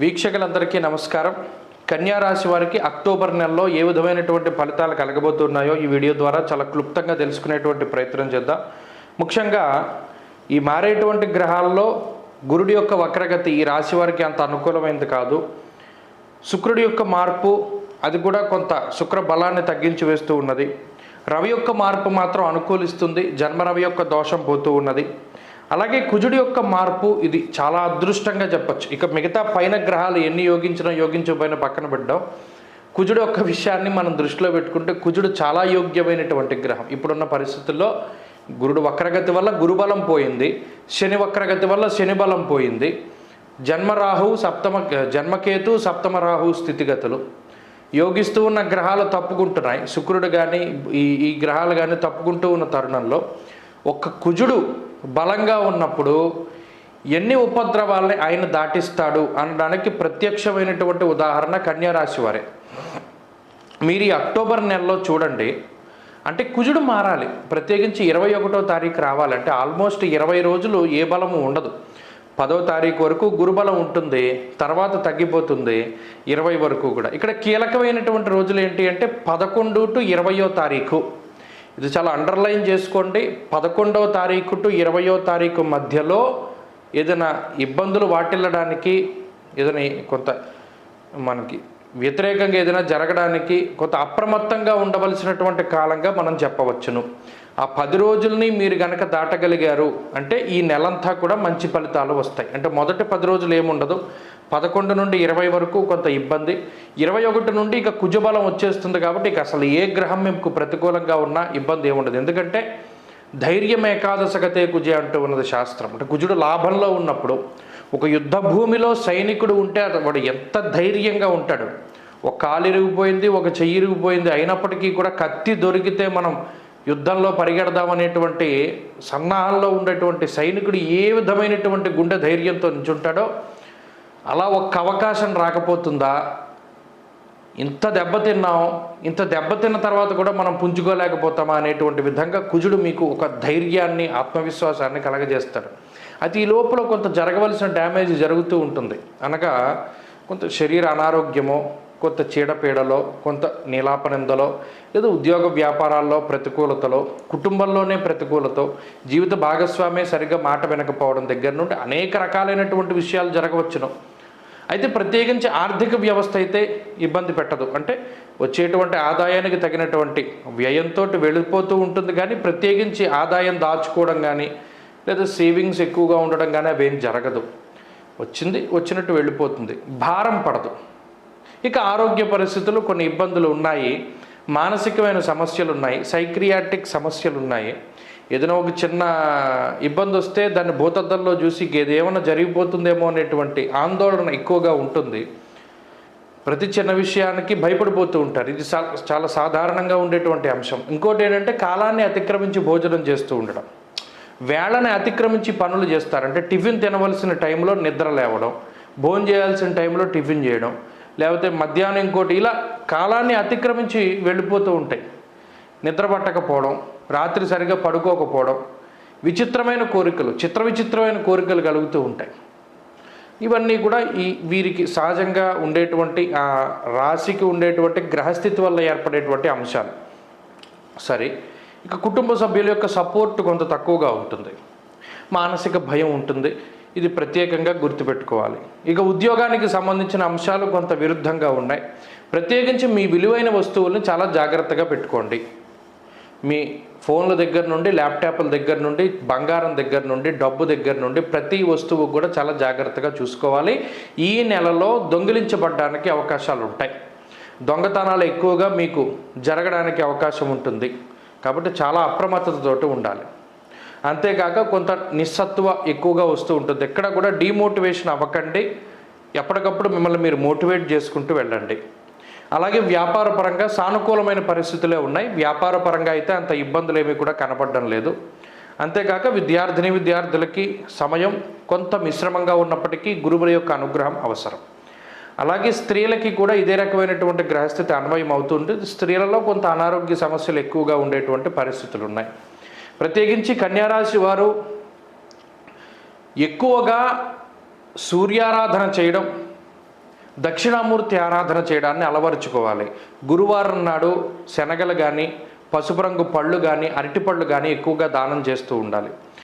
వీక్షకులందరికీ నమస్కారం. కన్యా రాశి వారికి అక్టోబర్ నెలలో ఏ విధమైనటువంటి ఫలితాలు కలగబోతున్నాయో ఈ వీడియో ద్వారా చాలా క్లుప్తంగా తెలుసుకునేటువంటి ప్రయత్నం చేద్దాం. ముఖ్యంగా ఈ మారేటువంటి గ్రహాల్లో గురుడి యొక్క వక్రగతి ఈ రాశి వారికి అంత అనుకూలమైనది కాదు. శుక్రుడి యొక్క మార్పు అది కూడా కొంత శుక్ర బలాన్ని తగ్గించి వేస్తూ ఉన్నది. రవి యొక్క మార్పు మాత్రం అనుకూలిస్తుంది, జన్మరవి యొక్క దోషం పోతూ ఉన్నది. అలాగే కుజుడి యొక్క మార్పు ఇది చాలా అదృష్టంగా చెప్పచ్చు. ఇక మిగతా పైన గ్రహాలు ఎన్ని యోగించకపోయినా పక్కన పెట్టడం, కుజుడు యొక్క విషయాన్ని మనం దృష్టిలో పెట్టుకుంటే కుజుడు చాలా యోగ్యమైనటువంటి గ్రహం. ఇప్పుడున్న పరిస్థితుల్లో గురుడు వక్రగతి వల్ల గురుబలం పోయింది, శని వక్రగతి వల్ల శని బలం పోయింది, జన్మకేతు సప్తమ రాహు స్థితిగతులు యోగిస్తూ ఉన్న గ్రహాలు తప్పుకుంటున్నాయి. శుక్రుడు కానీ ఈ గ్రహాలు కానీ తప్పుకుంటూ ఉన్న తరుణంలో ఒక్క కుజుడు బలంగా ఉన్నప్పుడు ఎన్ని ఉపద్రవాల్ని ఆయన దాటిస్తాడు అనడానికి ప్రత్యక్షమైనటువంటి ఉదాహరణ కన్యా రాశి వారే. మీరు ఈ అక్టోబర్ నెలలో చూడండి, అంటే కుజుడు మారాలి, ప్రత్యేకించి 21వ తారీఖు రావాలంటే ఆల్మోస్ట్ 20 రోజులు ఏ బలము ఉండదు. 10వ తారీఖు వరకు గురుబలం ఉంటుంది, తర్వాత తగ్గిపోతుంది 20 వరకు కూడా. ఇక్కడ కీలకమైనటువంటి రోజులు ఏంటి అంటే 11 టు 20వ తారీఖు. ఇది చాలా అండర్లైన్ చేసుకోండి. 11వ తారీఖు టు 20వ తారీఖు మధ్యలో ఏదైనా ఇబ్బందులు వాటిల్లడానికి, ఏదైనా కొంత మనకి వ్యతిరేకంగా ఏదైనా జరగడానికి కొంత అప్రమత్తంగా ఉండవలసినటువంటి కాలంగా మనం చెప్పవచ్చును. ఆ 10 రోజుల్ని మీరు కనుక దాటగలిగారు అంటే ఈ నెలంతా కూడా మంచి ఫలితాలు వస్తాయి. అంటే మొదటి 10 రోజులు ఏముండదు, 11 నుండి 20 వరకు కొంత ఇబ్బంది, 21 నుండి ఇక కుజబలం వచ్చేస్తుంది. కాబట్టి ఇక అసలు ఏ గ్రహం మీకు ప్రతికూలంగా ఉన్నా ఇబ్బంది ఏముండదు. ఎందుకంటే ధైర్యం ఏకాదశగతే కుజే అంటూ ఉన్నది శాస్త్రం. అంటే కుజుడు లాభంలో ఉన్నప్పుడు ఒక యుద్ధ భూమిలో సైనికుడు ఉంటే వాడు ఎంత ధైర్యంగా ఉంటాడు. ఒక కాలు ఇరిగిపోయింది, ఒక చెయ్యి ఇరిగిపోయింది, అయినప్పటికీ కూడా కత్తి దొరికితే మనం యుద్ధంలో పరిగెడదామనేటువంటి సన్నాహంలో ఉండేటువంటి సైనికుడు ఏ విధమైనటువంటి గుండె ధైర్యంతో నించుంటాడో అలా ఒక్క అవకాశం రాకపోతుందా? ఇంత దెబ్బతిన్నాం, ఇంత దెబ్బతిన్న తర్వాత కూడా మనం పుంజుకోలేకపోతామా అనేటువంటి విధంగా కుజుడు మీకు ఒక ధైర్యాన్ని, ఆత్మవిశ్వాసాన్ని కలగజేస్తాడు. అది ఈ లోపల కొంత జరగవలసిన డ్యామేజ్ జరుగుతూ ఉంటుంది. అనగా కొంత శరీర అనారోగ్యమో, కొంత చీడపీడలో, కొంత నీలాపనిందలో, లేదా ఉద్యోగ వ్యాపారాల్లో ప్రతికూలతలో, కుటుంబంలోనే ప్రతికూలతో, జీవిత భాగస్వామే సరిగ్గా మాట వినకపోవడం దగ్గర నుండి అనేక రకాలైనటువంటి విషయాలు జరగవచ్చును. అయితే ప్రత్యేకించి ఆర్థిక వ్యవస్థ అయితే ఇబ్బంది పెట్టదు. అంటే వచ్చేటువంటి ఆదాయానికి తగినటువంటి వ్యయంతో వెళ్ళిపోతూ ఉంటుంది, కానీ ప్రత్యేకించి ఆదాయం దాచుకోవడం కానీ లేదా సేవింగ్స్ ఎక్కువగా ఉండడం కానీ అవేం జరగదు. వచ్చినట్టు వెళ్ళిపోతుంది, భారం పడదు. ఇక ఆరోగ్య పరిస్థితులు కొన్ని ఇబ్బందులు ఉన్నాయి, మానసికమైన సమస్యలు ఉన్నాయి, సైక్రియాటిక్ సమస్యలు ఉన్నాయి. ఏదైనా ఒక చిన్న ఇబ్బంది వస్తే దాన్ని భూతద్దంలో చూసి ఏదేమన్నా జరిగిపోతుందేమో అనేటువంటి ఆందోళన ఎక్కువగా ఉంటుంది. ప్రతి చిన్న విషయానికి భయపడిపోతూ ఉంటారు. ఇది చాలా సాధారణంగా ఉండేటువంటి అంశం. ఇంకోటి ఏంటంటే కాలాన్ని అతిక్రమించి భోజనం చేస్తూ ఉండడం, వేళని అతిక్రమించి పనులు చేస్తారంటే టిఫిన్ తినవలసిన టైంలో నిద్ర లేవడం, భోజనం చేయాల్సిన టైంలో టిఫిన్ చేయడం, లేకపోతే మధ్యాహ్నం ఇంకోటి, ఇలా కాలాన్ని అతిక్రమించి వెళ్ళిపోతూ ఉంటాయి. నిద్ర పట్టకపోవడం, రాత్రి సరిగా పడుకోకపోవడం, విచిత్రమైన కోరికలు, విచిత్రమైన కోరికలు కలుగుతూ ఉంటాయి. ఇవన్నీ కూడా వీరికి సహజంగా ఉండేటువంటి ఆ రాశికి ఉండేటువంటి గ్రహస్థితి వల్ల ఏర్పడేటువంటి అంశాలు. సరే, ఇక కుటుంబ సభ్యుల యొక్క సపోర్ట్ కొంత తక్కువగా ఉంటుంది, మానసిక భయం ఉంటుంది. ఇది ప్రత్యేకంగా గుర్తుపెట్టుకోవాలి. ఇక ఉద్యోగానికి సంబంధించిన అంశాలు కొంత విరుద్ధంగా ఉన్నాయి. ప్రత్యేకించి మీ విలువైన వస్తువుల్ని చాలా జాగ్రత్తగా పెట్టుకోండి. మీ ఫోన్ల దగ్గర నుండి, ల్యాప్టాప్ల దగ్గర నుండి, బంగారం దగ్గర నుండి, డబ్బు దగ్గర నుండి ప్రతి వస్తువు కూడా చాలా జాగ్రత్తగా చూసుకోవాలి. ఈ నెలలో దొంగిలించబడడానికి అవకాశాలు ఉంటాయి, దొంగతనాలు ఎక్కువగా మీకు జరగడానికి అవకాశం ఉంటుంది. కాబట్టి చాలా అప్రమత్తతతో ఉండాలి. అంతేకాక కొంత నిస్సత్వ ఎక్కువగా వస్తూ ఉంటుంది. ఎక్కడ కూడా డీమోటివేషన్ అవ్వకండి, ఎప్పటికప్పుడు మిమ్మల్ని మీరు మోటివేట్ చేసుకుంటూ వెళ్ళండి. అలాగే వ్యాపార పరంగా సానుకూలమైన పరిస్థితులే ఉన్నాయి. వ్యాపార పరంగా అయితే అంత ఇబ్బందులు ఏమీ కూడా కనపడడం లేదు. అంతేకాక విద్యార్థులకి సమయం కొంత మిశ్రమంగా ఉన్నప్పటికీ గురువుల యొక్క అనుగ్రహం అవసరం. అలాగే స్త్రీలకి కూడా ఇదే రకమైనటువంటి గ్రహస్థితి అన్వయం అవుతుంది. స్త్రీలలో కొంత అనారోగ్య సమస్యలు ఎక్కువగా ఉండేటువంటి పరిస్థితులు ఉన్నాయి. ప్రత్యేకించి కన్యారాశి వారు ఎక్కువగా సూర్యారాధన చేయడం, దక్షిణామూర్తి ఆరాధన చేయడాన్ని అలవరుచుకోవాలి. గురువారం నాడు శనగలు కానీ, పసుపు రంగు పళ్ళు కానీ, అరటిపళ్ళు కానీ ఎక్కువగా దానం చేస్తూ ఉండాలి.